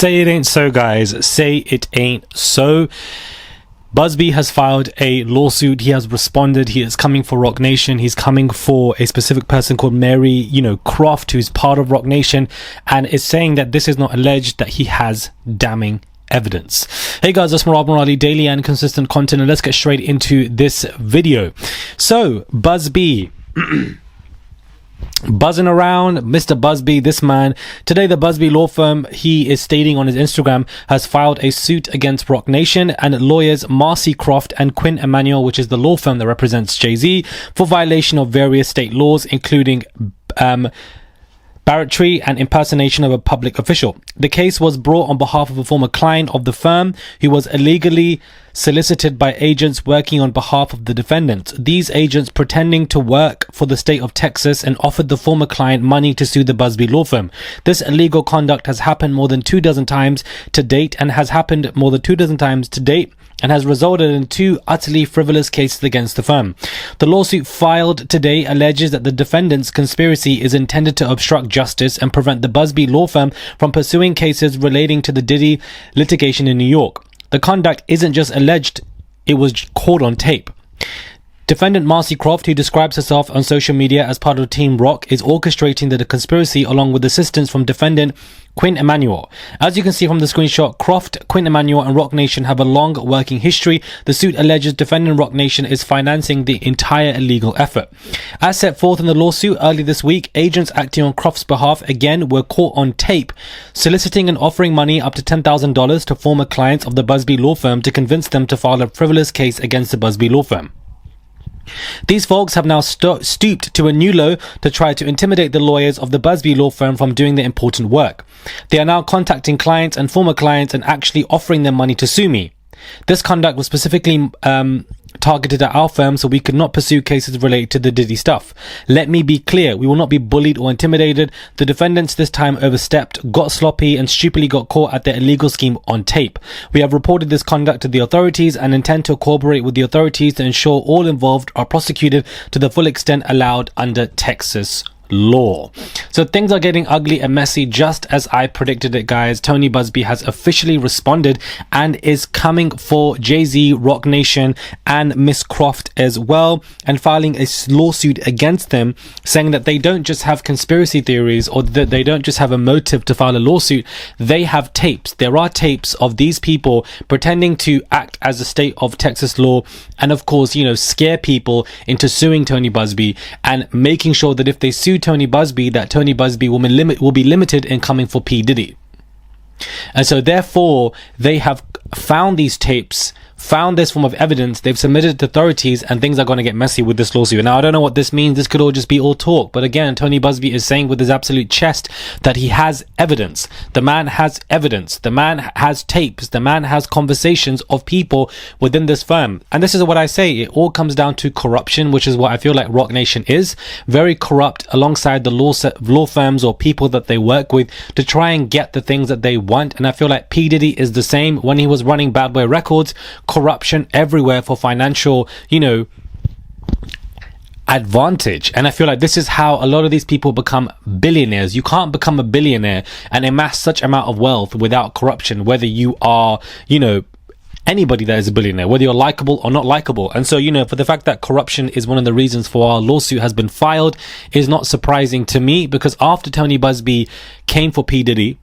Say it ain't so, guys. Say it ain't so. Busby has filed a lawsuit. He has responded. He is coming for Rock Nation. He's coming for a specific person called Mary, Croft, who's part of Rock Nation, and is saying that this is not alleged, that he has damning evidence. Hey guys, that's Murad Murali, daily and consistent content, and let's get straight into this video. So, Buzzbee. Buzzing around, Mr. Busby, this man. Today, the Busby law firm, he is stating on his Instagram, has filed a suit against Rock Nation and lawyers Marcy Croft and Quinn Emanuel, which is the law firm that represents Jay-Z, for violation of various state laws, including barratry and impersonation of a public official. The case was brought on behalf of a former client of the firm who was illegally solicited by agents working on behalf of the defendant. These agents pretending to work for the state of Texas and offered the former client money to sue the Busby law firm. This illegal conduct has happened more than 24 times to date and has resulted in 2 utterly frivolous cases against the firm. The lawsuit filed today alleges that the defendant's conspiracy is intended to obstruct justice and prevent the Busby law firm from pursuing cases relating to the Diddy litigation in New York. The conduct isn't just alleged, it was caught on tape. Defendant Marcy Croft, who describes herself on social media as part of Team Rock, is orchestrating the conspiracy along with assistance from defendant Quinn Emanuel. As you can see from the screenshot, Croft, Quinn Emanuel and Rock Nation have a long working history. The suit alleges defendant Rock Nation is financing the entire illegal effort. As set forth in the lawsuit early this week, agents acting on Croft's behalf again were caught on tape, soliciting and offering money up to $10,000 to former clients of the Busby law firm to convince them to file a frivolous case against the Busby law firm. These folks have now stooped to a new low to try to intimidate the lawyers of the Busby law firm from doing their important work. They are now contacting clients and former clients and actually offering them money to sue me. This conduct was specifically targeted at our firm, so we could not pursue cases related to the Diddy stuff. Let me be clear, we will not be bullied or intimidated. The defendants this time overstepped, got sloppy and stupidly got caught at their illegal scheme on tape. We have reported this conduct to the authorities and intend to cooperate with the authorities to ensure all involved are prosecuted to the full extent allowed under Texas law. So things are getting ugly and messy, just as I predicted it, guys. Tony Busby has officially responded and is coming for Jay-Z, Rock Nation and Miss Croft as well, and filing a lawsuit against them, saying that they don't just have conspiracy theories or that they don't just have a motive to file a lawsuit. They have tapes. There are tapes of these people pretending to act as the state of Texas law and, of course, scare people into suing Tony Busby and making sure that if they sue Tony Busby, that Tony Busby will be limited in coming for P. Diddy. And so therefore they have found these tapes, found this form of evidence, they've submitted it to authorities, and things are going to get messy with this lawsuit. Now, I don't know what this means. This could all just be all talk, but again, Tony Busby is saying with his absolute chest that he has evidence. The man has evidence. The man has tapes. The man has conversations of people within this firm. And this is what I say, it all comes down to corruption, which is what I feel like Rock Nation is. Very corrupt alongside the law firms or people that they work with to try and get the things that they want. And I feel like P. Diddy is the same. When he was running Bad Boy Records, corruption everywhere for financial, advantage. And I feel like this is how a lot of these people become billionaires. You can't become a billionaire and amass such amount of wealth without corruption, whether you are, anybody that is a billionaire, whether you're likable or not likable. And so, for the fact that corruption is one of the reasons for our lawsuit has been filed is not surprising to me, because after Tony Busby came for P. Diddy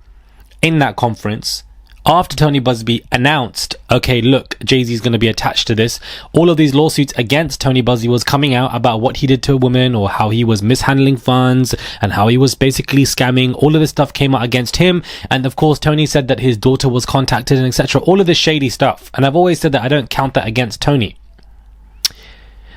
in that conference, after Tony Busby announced, okay, look, Jay-Z is going to be attached to this, all of these lawsuits against Tony Busby was coming out about what he did to a woman or how he was mishandling funds and how he was basically scamming. All of this stuff came out against him. And of course, Tony said that his daughter was contacted and etc. All of this shady stuff. And I've always said that I don't count that against Tony.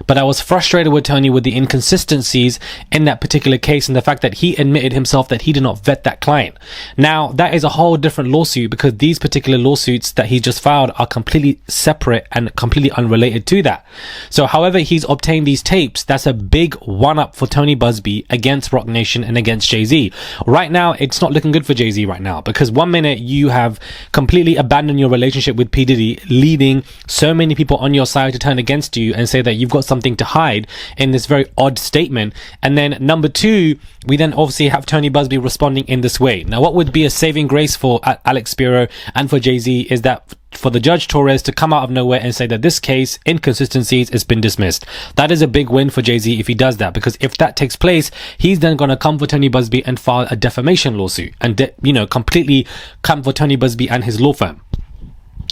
But I was frustrated with Tony with the inconsistencies in that particular case and the fact that he admitted himself that he did not vet that client. Now, that is a whole different lawsuit, because these particular lawsuits that he just filed are completely separate and completely unrelated to that. So however he's obtained these tapes, that's a big one-up for Tony Busby against Rock Nation and against Jay-Z. Right now, it's not looking good for Jay-Z right now, because one minute you have completely abandoned your relationship with P. Diddy, leading so many people on your side to turn against you and say that you've got something something to hide in this very odd statement. And then number two, we then obviously have Tony Busby responding in this way. Now, what would be a saving grace for Alex Spiro and for Jay-Z is that for the Judge Torres to come out of nowhere and say that this case, inconsistencies, has been dismissed. That is a big win for Jay-Z if he does that, because if that takes place, he's then going to come for Tony Busby and file a defamation lawsuit and, completely come for Tony Busby and his law firm.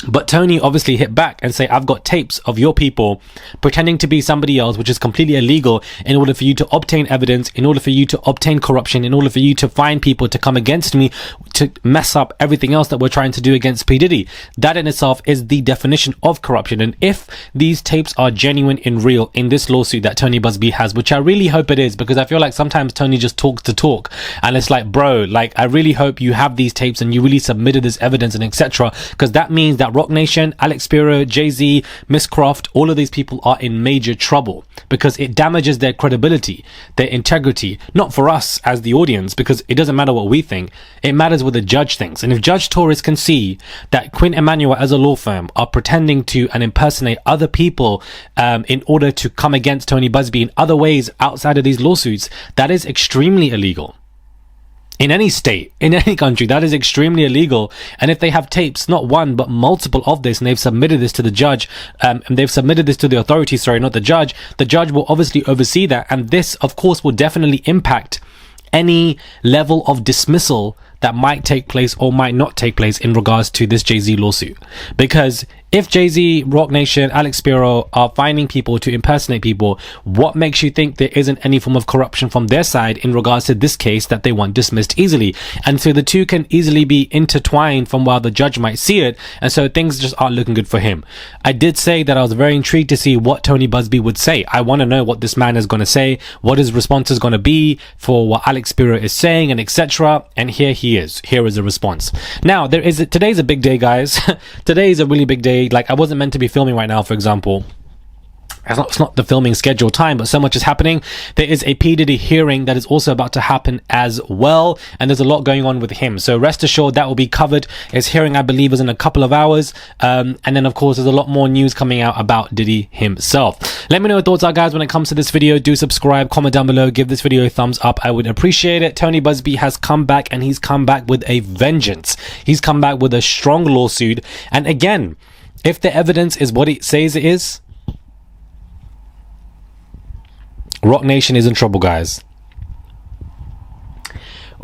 But Tony obviously hit back and say, I've got tapes of your people pretending to be somebody else, which is completely illegal, in order for you to obtain evidence, in order for you to obtain corruption, in order for you to find people to come against me, to mess up everything else that we're trying to do against P. Diddy. That in itself is the definition of corruption. And if these tapes are genuine and real in this lawsuit that Tony Busby has, which I really hope it is, because I feel like sometimes Tony just talks to talk, and it's like, bro, like, I really hope you have these tapes and you really submitted this evidence and etc., because that means that Rock Nation, Alex Spiro, Jay-Z, Miss Croft, all of these people are in major trouble, because it damages their credibility, their integrity, not for us as the audience, because it doesn't matter what we think, it matters what the judge thinks. And if Judge Torres can see that Quinn Emanuel as a law firm are pretending to and impersonate other people in order to come against Tony Busby in other ways outside of these lawsuits, that is extremely illegal. In any state, in any country, that is extremely illegal. And if they have tapes, not one, but multiple of this, and they've submitted this to the judge, and they've submitted this to the authorities, sorry, not the judge will obviously oversee that. And this, of course, will definitely impact any level of dismissal that might take place or might not take place in regards to this Jay-Z lawsuit. Because if Jay-Z, Rock Nation, Alex Spiro are finding people to impersonate people, what makes you think there isn't any form of corruption from their side in regards to this case that they want dismissed easily? And so the two can easily be intertwined from while the judge might see it, and so things just aren't looking good for him. I did say that I was very intrigued to see what Tony Busby would say. I want to know what this man is going to say, what his response is going to be for what Alex Spiro is saying, and etc. And here he is. Here is a response. Now, today's a big day, guys. Today is a really big day. Like, I wasn't meant to be filming right now, for example. It's not the filming schedule time, but so much is happening. There is a P. Diddy hearing that is also about to happen as well, and there's a lot going on with him. So rest assured that will be covered. His hearing, I believe, is in a couple of hours. And then, of course, there's a lot more news coming out about Diddy himself. Let me know your thoughts are, guys, when it comes to this video. Do subscribe, comment down below, give this video a thumbs up. I would appreciate it. Tony Busby has come back, and he's come back with a vengeance. He's come back with a strong lawsuit. And again, if the evidence is what it says it is, Rock Nation is in trouble, guys.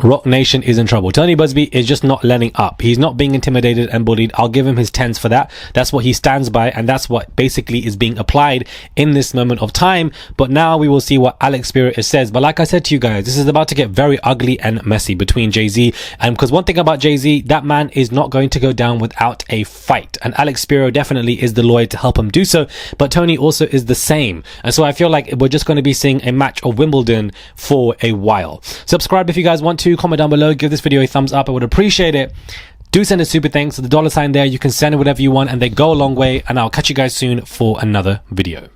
Rock Nation is in trouble. Tony Busby is just not letting up. He's not being intimidated and bullied. I'll give him his 10s for that. That's what he stands by, and that's what basically is being applied in this moment of time. But now we will see what Alex Spiro says. But like I said to you guys, this is about to get very ugly and messy between Jay-Z. And because one thing about Jay-Z, that man is not going to go down without a fight. And Alex Spiro definitely is the lawyer to help him do so. But Tony also is the same. And so I feel like we're just going to be seeing a match of Wimbledon for a while. Subscribe if you guys want to. Comment down below, give this video a thumbs up. I would appreciate it. Do send a super thanks to the $ sign there. You can send it whatever you want, and they go a long way. And I'll catch you guys soon for another video.